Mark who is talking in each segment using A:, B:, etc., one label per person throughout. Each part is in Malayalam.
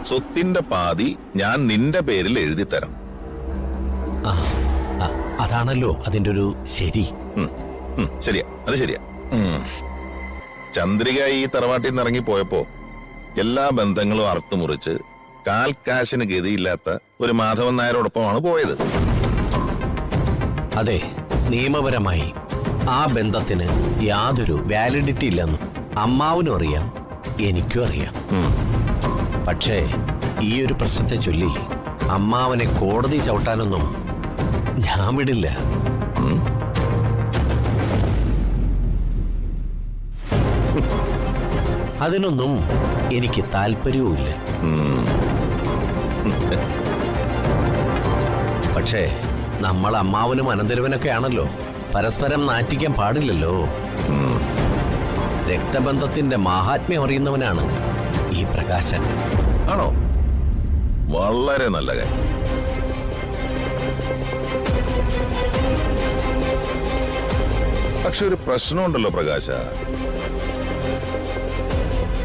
A: സ്വത്തിന്റെ പാതി ഞാൻ നിന്റെ പേരിൽ എഴുതി തരാം.
B: അതാണല്ലോ അതിന്റെ ഒരു ശരി.
A: ശരിയാ, അത് ശരിയാ. ചന്ദ്രിക ഈ തറവാട്ടിൽ നിന്ന് ഇറങ്ങിപ്പോയപ്പോ എല്ലാ ബന്ധങ്ങളും അറുത്തുമുറിച്ച് കാൽക്കാശിന് ഗതിയില്ലാത്ത ഒരു മാധവൻ നായരോടൊപ്പമാണ് പോയത്.
B: അതെ, നിയമപരമായി ആ ബന്ധത്തിന് യാതൊരു വാലിഡിറ്റി ഇല്ലെന്നും അമ്മാവനും അറിയാം, എനിക്കും അറിയാം. പക്ഷേ ഈ ഒരു പ്രശ്നത്തെ ചൊല്ലി അമ്മാവനെ കോടതി ചവിട്ടാനൊന്നും ഞാൻ വിടില്ല. അതിനൊന്നും എനിക്ക് താല്പര്യവുമില്ല. പക്ഷേ നമ്മൾ അമ്മാവനും അനന്തരവനൊക്കെ ആണല്ലോ, പരസ്പരം നാറ്റിക്കാൻ പാടില്ലല്ലോ. രക്തബന്ധത്തിന്റെ മാഹാത്മ്യം അറിയുന്നവനാണ് ഈ പ്രകാശൻ.
A: ആണോ? വളരെ നല്ല കാര്യം. പക്ഷെ ഒരു പ്രശ്നമുണ്ടല്ലോ പ്രകാശ.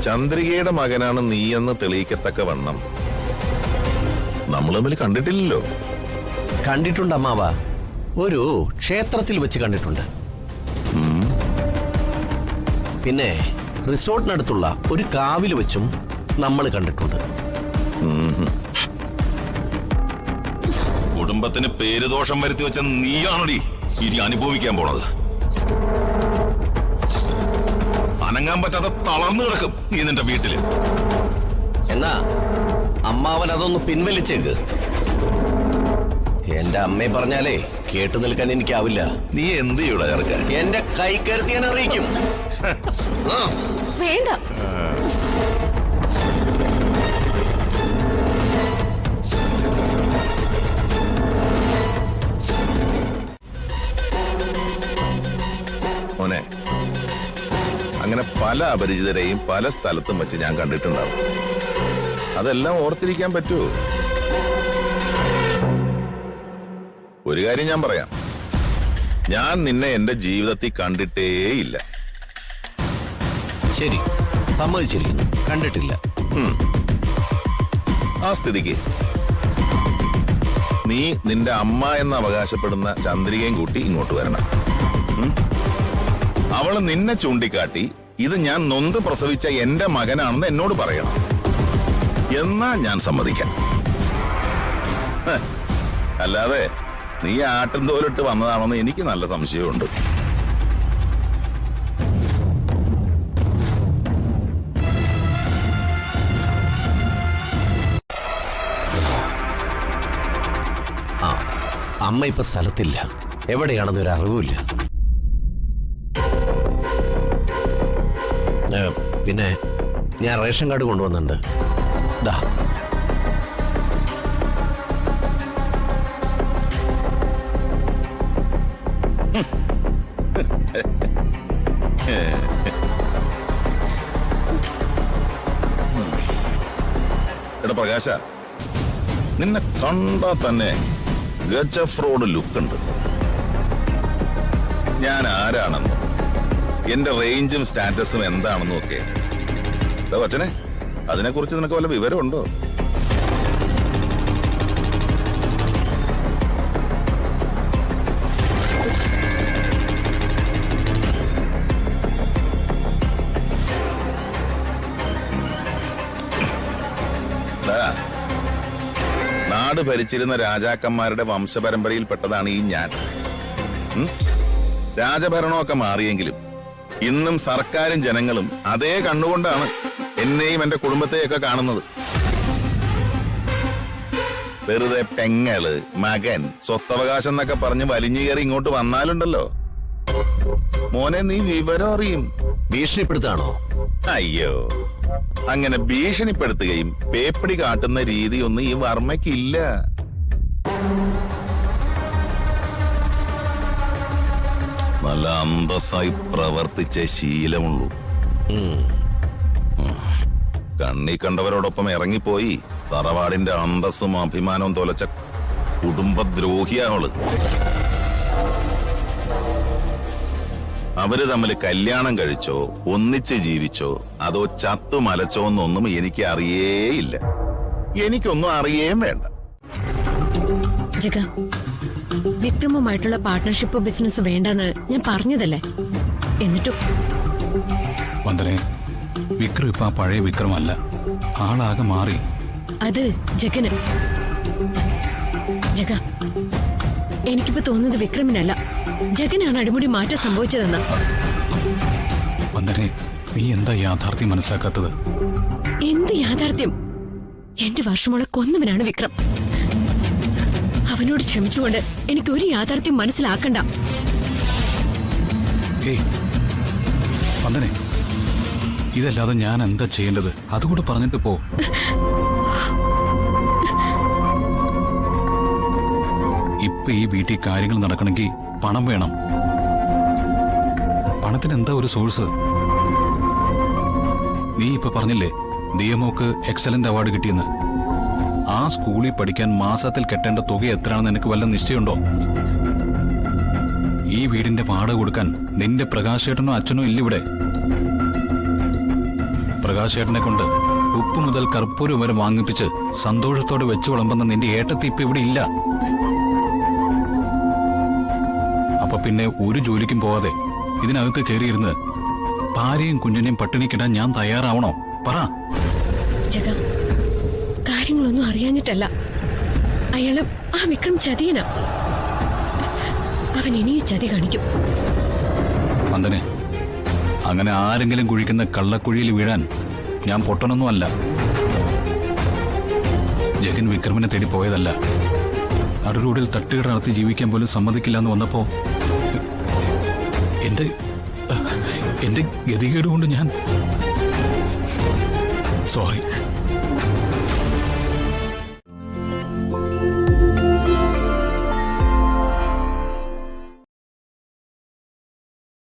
A: ചന്ദ്രികയുടെ മകനാണ് നീയെന്ന് തെളിയിക്കത്തക്ക വണ്ണം നമ്മൾ തമ്മിൽ കണ്ടിട്ടില്ലല്ലോ.
B: കണ്ടിട്ടുണ്ട് അമ്മാവ, ഒരു ക്ഷേത്രത്തിൽ വെച്ച് കണ്ടിട്ടുണ്ട്. പിന്നെ റിസോർട്ടിനടുത്തുള്ള ഒരു കാവിൽ വെച്ചും നമ്മൾ കണ്ടിട്ടുണ്ട്.
A: കുടുംബത്തിന് പേരുദോഷം വരുത്തി വെച്ച നീയാണോടി ഇനി അനുഭവിക്കാൻ പോണത്. അനങ്ങാൻ പറ്റാതെ തളർന്നു കിടക്കും നീ നിന്റെ വീട്ടില്.
B: എന്നാ അമ്മാവൻ അതൊന്ന് പിൻവലിച്ചേക്ക്. എന്റെ അമ്മയെ പറഞ്ഞാലേ കേട്ടു നിൽക്കാൻ എനിക്കാവില്ല.
A: നീ എന്ത് ചെയ്യൂടാ ചേർക്കാൻ?
B: എന്റെ കൈ കരുത്തി ഞാൻ അറിയിക്കും.
C: വേണ്ട.
A: മോനെ, അങ്ങനെ പല അപരിചിതരെയും പല സ്ഥലത്തും വെച്ച് ഞാൻ കണ്ടിട്ടുണ്ടാവും. അതെല്ലാം ഓർത്തിരിക്കാൻ പറ്റുമോ? ഒരു കാര്യം ഞാൻ പറയാം, ഞാൻ നിന്നെ എന്റെ ജീവിതത്തിൽ കണ്ടിട്ടേയില്ല.
B: ശരി, സമ്മതിച്ചിരിക്കുന്നു, കണ്ടിട്ടില്ല.
A: ആ സ്ഥിതിക്ക് നീ നിന്റെ അമ്മ എന്ന് അവകാശപ്പെടുന്ന ചന്ദ്രികയും കൂട്ടി ഇങ്ങോട്ട് വരണം. അവള് നിന്നെ ചൂണ്ടിക്കാട്ടി ഇത് ഞാൻ നൊന്ത് പ്രസവിച്ച എന്റെ മകനാണെന്ന് എന്നോട് പറയണം. എന്നാ ഞാൻ സമ്മതിക്കാം. അല്ലാതെ നീ ആട്ടും തോലിട്ട് വന്നതാണെന്ന് എനിക്ക് നല്ല സംശയമുണ്ട്.
B: അമ്മ ഇപ്പൊ സ്ഥലത്തില്ല, എവിടെയാണെന്നൊരു അറിവുമില്ല. പിന്നെ ഞാൻ റേഷൻ കാർഡ് കൊണ്ടുവന്നിട്ടുണ്ട്. ദാ
A: എടാ പ്രകാശ, നിന്നെ കണ്ടാ തന്നെ ഗജഫ്രോഡ് ലുക്കുണ്ട്. ഞാൻ ആരാണെന്നും എന്റെ റേഞ്ചും സ്റ്റാറ്റസും എന്താണെന്നും ഒക്കെ. കൊച്ചനെ, അതിനെക്കുറിച്ച് നിനക്ക് വല്ല വിവരമുണ്ടോ? നാട് ഭരിച്ചിരുന്ന രാജാക്കന്മാരുടെ വംശപരമ്പരയിൽപ്പെട്ടതാണ് ഈ ഞാൻ. രാജഭരണമൊക്കെ മാറിയെങ്കിലും ഇന്നും സർക്കാരും ജനങ്ങളും അതേ കണ്ണുകൊണ്ടാണ് എന്നെയും എന്റെ കുടുംബത്തെയൊക്കെ കാണുന്നത്. വെറുതെ പെങ്ങള്, മകൻ, സ്വത്തവകാശം എന്നൊക്കെ പറഞ്ഞ് വലിഞ്ഞു കയറി ഇങ്ങോട്ട് വന്നാലുണ്ടല്ലോ മോനെ, നീ വിവരം അറിയും.
B: ഭീഷണിപ്പെടുത്താണോ?
A: അയ്യോ, അങ്ങനെ ഭീഷണിപ്പെടുത്തുകയും പേപ്പടി കാട്ടുന്ന രീതിയൊന്നും ഈ വർമ്മയ്ക്കില്ല. നല്ല അന്തസ്സായി പ്രവർത്തിച്ച ശീലമുള്ളൂ. കണ്ണി കണ്ടവരോടൊപ്പം ഇറങ്ങിപ്പോയി തറവാടിന്റെ അന്തസ്സും അഭിമാനവും തൊലച്ച കുടുംബദ്രോഹിയാവള്. അവര് തമ്മിൽ കല്യാണം കഴിച്ചോ, ഒന്നിച്ച് ജീവിച്ചോ, അതോ ചത്തു മലച്ചോ എന്നൊന്നും എനിക്ക് അറിയേയില്ല. എനിക്കൊന്നും അറിയേം വേണ്ട.
C: ജഗ, വിക്രമുമായിട്ടുള്ള പാർട്ട്ണർഷിപ്പ് ബിസിനസ് വേണ്ടെന്ന് ഞാൻ പറഞ്ഞതല്ലേ? എന്നിട്ടും
D: വന്ദനെ, വിക്രം ഇപ്പൊ ആ പഴയ വിക്രമല്ല, ആളാകെ മാറി.
C: അത് ജഗന്. ജഗ, എനിക്കിപ്പോ തോന്നുന്നത് വിക്രമിനല്ല, ജഗനാണ് അടിമുടി മാറ്റം സംഭവിച്ചതെന്ന്.
D: വന്ദനെ, നീ എന്താ യാഥാർത്ഥ്യം മനസ്സിലാക്കാത്തത്?
C: എന്ത് യാഥാർത്ഥ്യം? എന്റെ വർഷമോളെ കൊന്നവനാണ് വിക്രം. അവനോട് ക്ഷമിച്ചുകൊണ്ട് എനിക്ക് ഒരു യാഥാർത്ഥ്യം മനസ്സിലാക്കണ്ട.
D: ഏയ് വന്ദനെ, ഇതല്ലാതെ ഞാൻ എന്താ ചെയ്യേണ്ടത്? അതുകൂടെ പറഞ്ഞിട്ട് പോ. ഇപ്പൊ ഈ വീട്ടിൽ കാര്യങ്ങൾ നടക്കണമെങ്കിൽ പണം വേണം. പണത്തിന് എന്താ ഒരു സോഴ്സ്? നീ ഇപ്പൊ പറഞ്ഞില്ലേ ദിയമോക്ക് എക്സലന്റ് അവാർഡ് കിട്ടിയെന്ന്. ആ സ്കൂളിൽ പഠിക്കാൻ മാസത്തിൽ കെട്ടേണ്ട തുക എത്രയാണെന്ന് എനിക്ക് വല്ല നിശ്ചയമുണ്ടോ? ഈ വീടിന്റെ വാടക കൊടുക്കാൻ നിന്റെ പ്രകാശേട്ടനോ അച്ഛനോ ഇല്ലിവിടെ. പ്രകാശേട്ടനെ കൊണ്ട് ഉപ്പ് മുതൽ കർപ്പൂരം വരെ വാങ്ങിപ്പിച്ച് സന്തോഷത്തോടെ വെച്ചു വിളമ്പുന്ന നിന്റെ ഏട്ടത്തി ഇപ്പൊ ഇവിടെ ഇല്ല. അപ്പൊ പിന്നെ ഒരു ജോലിക്കും പോവാതെ ഇതിനകത്ത് കയറിയിരുന്ന് ഭാര്യയും കുഞ്ഞിനെയും പട്ടിണിക്കിടാൻ ഞാൻ തയ്യാറാവണോ? പറ.
C: ജഗ, കാര്യങ്ങളൊന്നും അറിയാഞ്ഞിട്ടല്ല. അയാള് ആ വിക്രം ചതിയന. അവൻ ഇനി ചതി കാണിക്കും.
D: വന്ദനെ, അങ്ങനെ ആരെങ്കിലും കുഴിക്കുന്ന കള്ളക്കുഴിയിൽ വീഴാൻ ഞാൻ പൊട്ടനൊന്നുമല്ല. ജഗൻ വിക്രമിനെ തേടി പോയതല്ല. നടുറോഡിൽ തട്ടുകട നടത്തി ജീവിക്കാൻ പോലും സമ്മതിക്കില്ല എന്ന് വന്നപ്പോ എന്റെ ഗതികേട് കൊണ്ട് ഞാൻ സോറി.